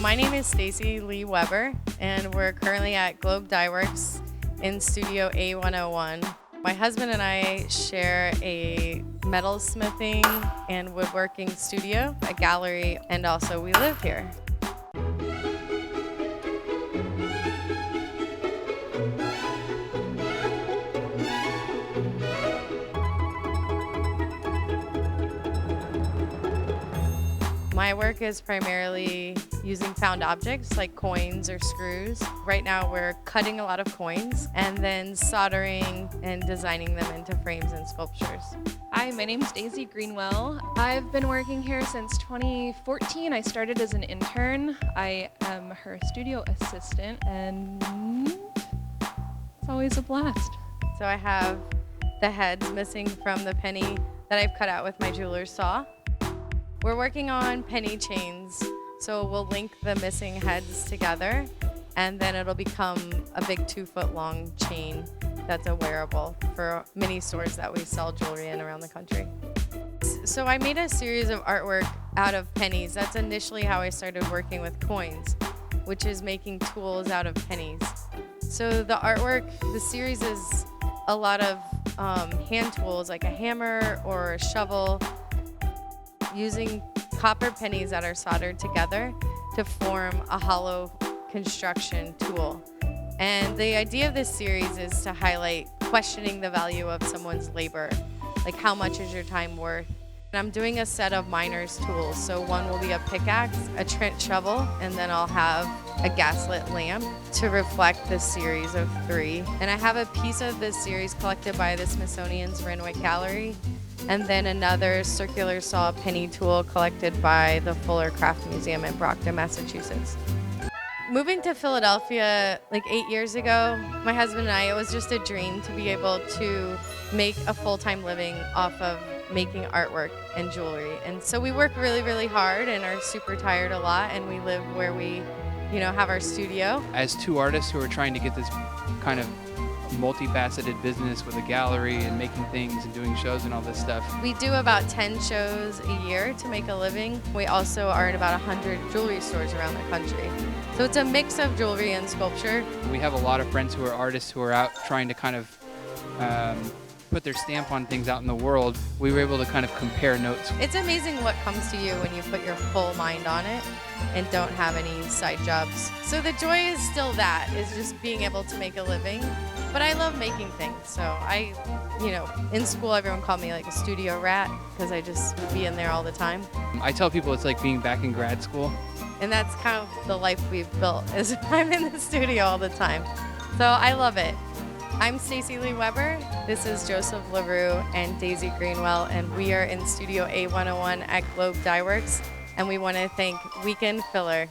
My name is Stacey Lee Webber, and we're currently at Globe Dyeworks in Studio A101. My husband and I share a metalsmithing and woodworking studio, a gallery, and also we live here. My work is primarily using found objects like coins or screws. Right now we're cutting a lot of coins and then soldering and designing them into frames and sculptures. Hi, my name's Daisy Greenwell. I've been working here since 2014. I started as an intern. I am her studio assistant, and it's always a blast. So I have the heads missing from the penny that I've cut out with my jeweler's saw. We're working on penny chains, so we'll link the missing heads together, and then it'll become a big 2-foot long chain that's a wearable for many stores that we sell jewelry in around the country. So I made a series of artwork out of pennies. That's initially how I started working with coins, which is making tools out of pennies. So the artwork, the series is a lot of hand tools like a hammer or a shovel, using copper pennies that are soldered together to form a hollow construction tool. And the idea of this series is to highlight questioning the value of someone's labor, like how much is your time worth? And I'm doing a set of miner's tools, so one will be a pickaxe, a trench shovel, and then I'll have a gaslit lamp to reflect this series of 3. And I have a piece of this series collected by the Smithsonian's Renwick Gallery, and then another circular saw penny tool collected by the Fuller Craft Museum in Brockton, Massachusetts. Moving to Philadelphia like 8 years ago, my husband and I, it was just a dream to be able to make a full-time living off of making artwork and jewelry. And so we work really, really hard and are super tired a lot, and we live where we, have our studio. As two artists who are trying to get this kind of multifaceted business with a gallery and making things and doing shows and all this stuff. We do about 10 shows a year to make a living. We also are in about 100 jewelry stores around the country. So it's a mix of jewelry and sculpture. We have a lot of friends who are artists who are out trying to kind of put their stamp on things out in the world. We were able to kind of compare notes. It's amazing what comes to you when you put your full mind on it and don't have any side jobs. So the joy is still that, is just being able to make a living. But I love making things. So in school everyone called me like a studio rat because I just would be in there all the time. I tell people it's like being back in grad school. And that's kind of the life we've built, is I'm in the studio all the time. So I love it. I'm Stacey Lee Webber. This is Joseph LaRue and Daisy Greenwell, and we are in Studio A101 at Globe Dyeworks, and we want to thank Weekend Filler.